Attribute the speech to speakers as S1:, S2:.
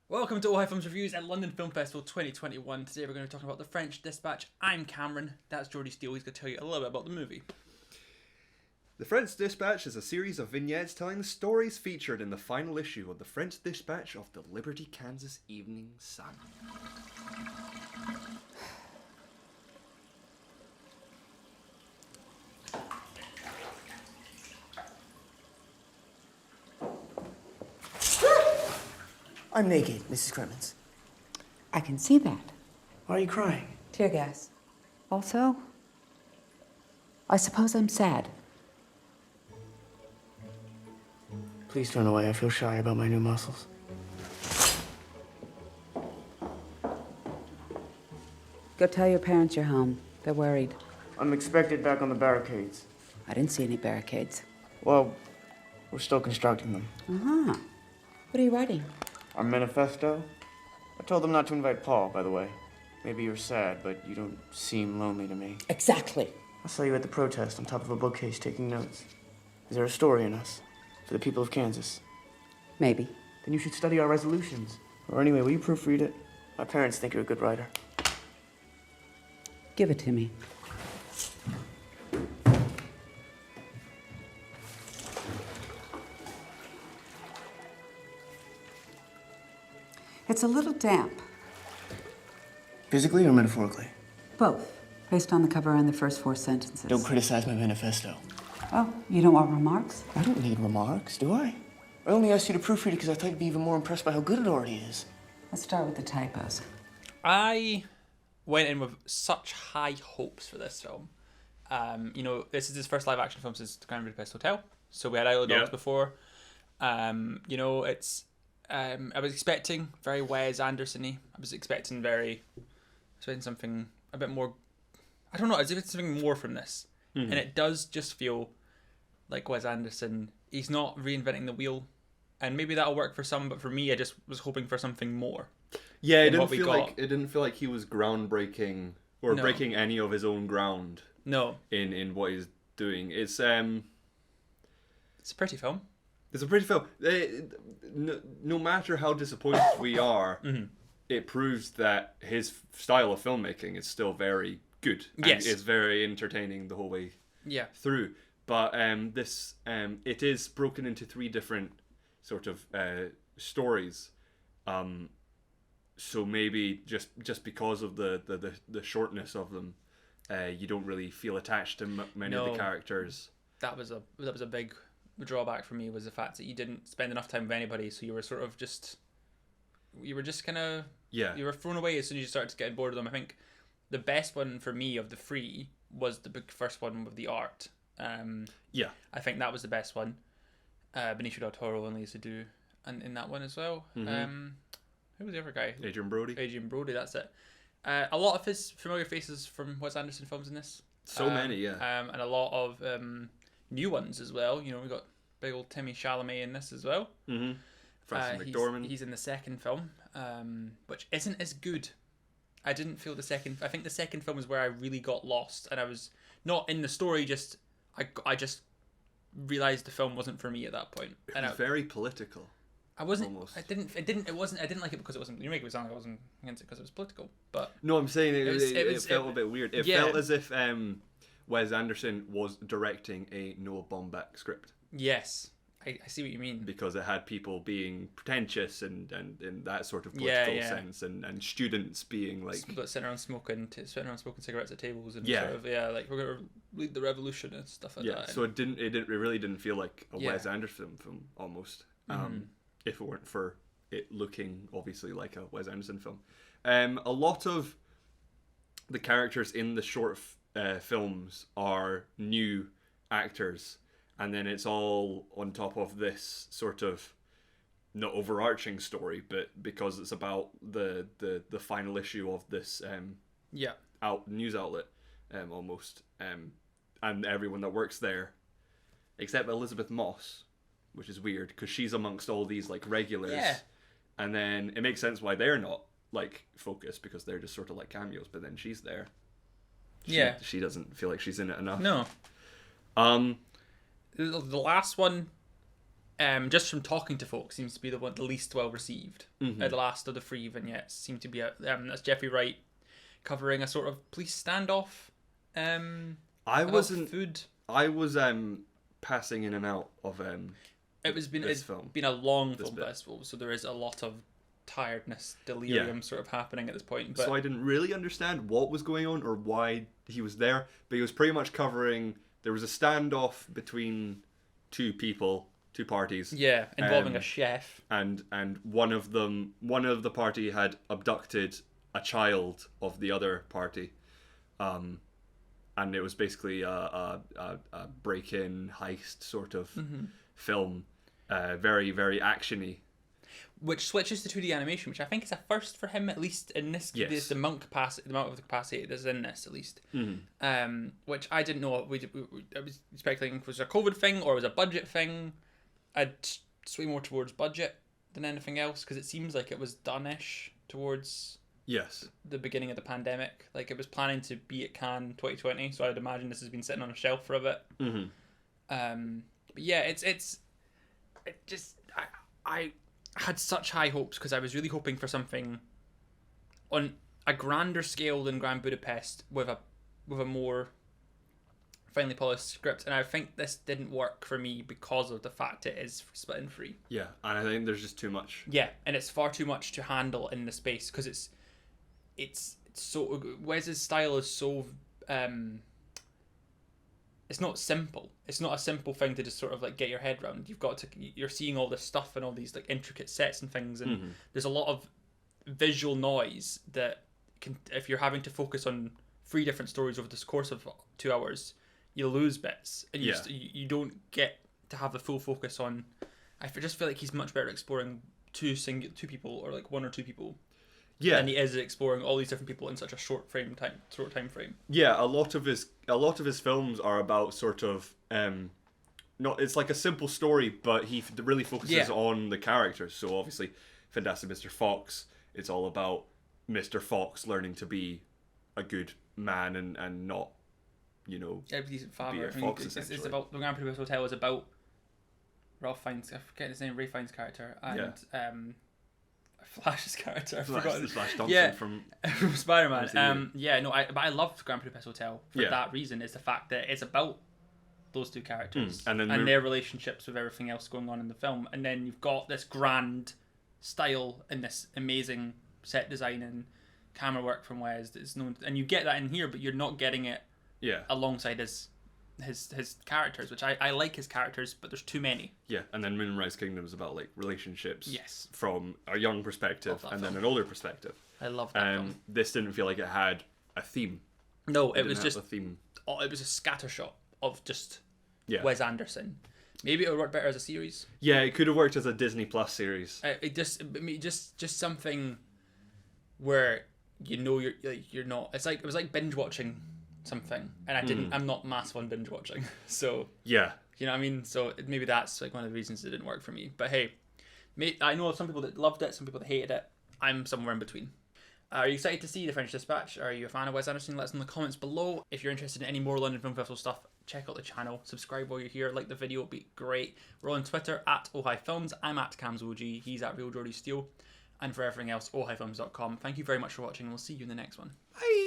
S1: Welcome to All High Films Reviews at London Film Festival 2021. Today we're going to be talking about The French Dispatch. I'm Cameron, that's Jordi Steele. He's going to tell you a little bit about the movie.
S2: The French Dispatch is a series of vignettes telling the stories featured in the final issue of The French Dispatch of the Liberty, Kansas Evening Sun.
S3: I'm naked, Mrs. Clemens.
S4: I can see that.
S3: Why are you crying?
S4: Tear gas. Also, I suppose I'm sad.
S3: Please turn away. I feel shy about my new muscles.
S4: Go tell your parents you're home. They're worried.
S3: I'm expected back on the barricades.
S4: I didn't see any barricades.
S3: Well, we're still constructing them.
S4: Uh-huh. What are you writing?
S3: Our manifesto? I told them not to invite Paul, by the way. Maybe you're sad, but you don't seem lonely to me.
S4: Exactly.
S3: I saw you at the protest on top of a bookcase taking notes. Is there a story in us? For the people of Kansas?
S4: Maybe.
S3: Then you should study our resolutions. Or anyway, will you proofread it? My parents think you're a good writer.
S4: Give it to me. It's a little damp.
S3: Physically or metaphorically?
S4: Both, based on the cover and the first 4 sentences.
S3: Don't criticize my manifesto.
S4: Oh, you don't want remarks?
S3: I don't need remarks, do I? I only asked you to proofread it because I thought you'd be even more impressed by how good it already is.
S4: Let's start with the typos.
S1: I went in with such high hopes for this film. This is his first live action film since The Grand Budapest Hotel. So we had Isle of Dogs before. I was expecting very Wes Anderson-y. I was expecting something a bit more. I don't know. I was expecting something more from this, and it does just feel like Wes Anderson. He's not reinventing the wheel, and maybe that'll work for some. But for me, I just was hoping for something more.
S2: Yeah, it didn't feel like he was groundbreaking or breaking any of his own ground.
S1: No,
S2: in what he's doing. It's
S1: a pretty film.
S2: It's a pretty film. No matter how disappointed we are, it proves that his style of filmmaking is still very good.
S1: Yes,
S2: and it's very entertaining the whole way through. But it is broken into 3 different sort of stories. So maybe just because of the shortness of them, you don't really feel attached to many of the characters.
S1: That was a big drawback for me, was the fact that you didn't spend enough time with anybody, so you were sort of just kind of you were thrown away as soon as you started getting bored of them. I think the best one for me of the 3 was the first one with the art. I think that was the best one. Benicio del Toro and Lisa Do and in that one as well. Who was the other guy?
S2: Adrian Brody,
S1: that's it. A lot of his familiar faces from Wes Anderson films in this.
S2: Many,
S1: and a lot of new ones as well. You know, we got big old Timothee Chalamet in this as well.
S2: Francis McDormand.
S1: He's in the second film, which isn't as good. I didn't feel the second. I think the second film is where I really got lost, and I was not in the story. Just I just realized the film wasn't for me at that point.
S2: It was very political.
S1: I wasn't.
S2: Almost.
S1: I didn't like it because it wasn't. You make it sound like I wasn't against it because it was political. But
S2: no, I'm saying it felt a bit weird. It felt as if Wes Anderson was directing a Noah Baumbach script.
S1: Yes, I see what you mean.
S2: Because it had people being pretentious and in that sort of political sense, and students being like
S1: sitting around smoking cigarettes at tables and sort of like we're gonna lead the revolution and stuff like that.
S2: Yeah, so it really didn't feel like a Wes Anderson film almost. If it weren't for it looking obviously like a Wes Anderson film. A lot of the characters in the short films are new actors, and then it's all on top of this sort of not overarching story, but because it's about the final issue of this news outlet almost, and everyone that works there except Elizabeth Moss, which is weird because she's amongst all these like regulars, and then it makes sense why they're not like focused because they're just sort of like cameos, but then she's there. She doesn't feel like she's in it enough.
S1: No. The last one just from talking to folks, seems to be the least well received. The last of the 3 vignettes seem to be that's Jeffrey Wright covering a sort of police standoff.
S2: I wasn't
S1: food.
S2: I was passing in and out of
S1: It's been a long film festival, so there is a lot of tiredness, delirium sort of happening at this point. But...
S2: So I didn't really understand what was going on or why he was there, but he was pretty much covering. There was a standoff between two parties.
S1: Yeah, involving a chef.
S2: And one of the party had abducted a child of the other party. And it was basically a break-in heist sort of film, very, very actiony.
S1: Which switches to 2D animation, which I think is a first for him, at least in this. Yes. The amount of the capacity that's in this, at least. Which I didn't know. I was speculating if it was a COVID thing or it was a budget thing. I'd sway more towards budget than anything else, because it seems like it was done-ish towards the beginning of the pandemic. Like, it was planning to be at Cannes 2020, so I'd imagine this has been sitting on a shelf for a bit. But yeah, I had such high hopes, because I was really hoping for something on a grander scale than Grand Budapest with a more finely polished script, and I think this didn't work for me because of the fact it is split in 3. Yeah,
S2: and I think there's just too much.
S1: Yeah, and it's far too much to handle in the space, because it's so Wes's style is so it's not simple. It's not a simple thing to just sort of like get your head around. You're seeing all this stuff and all these like intricate sets and things, and there's a lot of visual noise that can, if you're having to focus on 3 different stories over the course of 2 hours, you lose bits, and you don't get to have the full focus on. I just feel like he's much better exploring two people, or like 1 or 2 people. Yeah, and he is exploring all these different people in such a short time frame.
S2: Yeah, a lot of his films are about sort of it's like a simple story, but he really focuses on the characters. So obviously, Fantastic Mr. Fox, it's all about Mr. Fox learning to be a good man and not, you know,
S1: a decent father. It's about the Grand Budapest Hotel is about Ralph Fiennes. I forget his name. Ray Fiennes' character and Flash's character. I've forgotten.
S2: Flash Thompson from
S1: Spider-Man. But I love Grand Budapest Hotel for that reason. Is the fact that it's about those 2 characters and their relationships with everything else going on in the film, and then you've got this grand style and this amazing set design and camera work from Wes that's known, and you get that in here, but you're not getting it alongside his characters, which I like his characters, but there's too many.
S2: Yeah, and then Moonrise Kingdom is about like relationships from a young perspective and then an older perspective.
S1: I love that film.
S2: This didn't feel like it had a theme.
S1: No, it was just a theme. It was a scattershot of just Wes Anderson. Maybe it would work better as a series.
S2: Yeah, it could have worked as a Disney Plus series.
S1: Just something where you're not. It was like binge watching something, and I'm not massive on binge watching, so you know what I mean. So maybe that's like one of the reasons it didn't work for me. But hey, I know some people that loved it, some people that hated it. I'm somewhere in between. Are you excited to see The French Dispatch? Are you a fan of Wes Anderson? Let us know in the comments below. If you're interested in any more London Film Festival stuff, check out the channel, subscribe while you're here, like the video, it'd be great. We're on Twitter at ohifilms. I'm at CamsOG. He's at Real Jordi Steele. And for everything else, ohifilms.com. Thank you very much for watching, and we'll see you in the next one.
S2: Bye.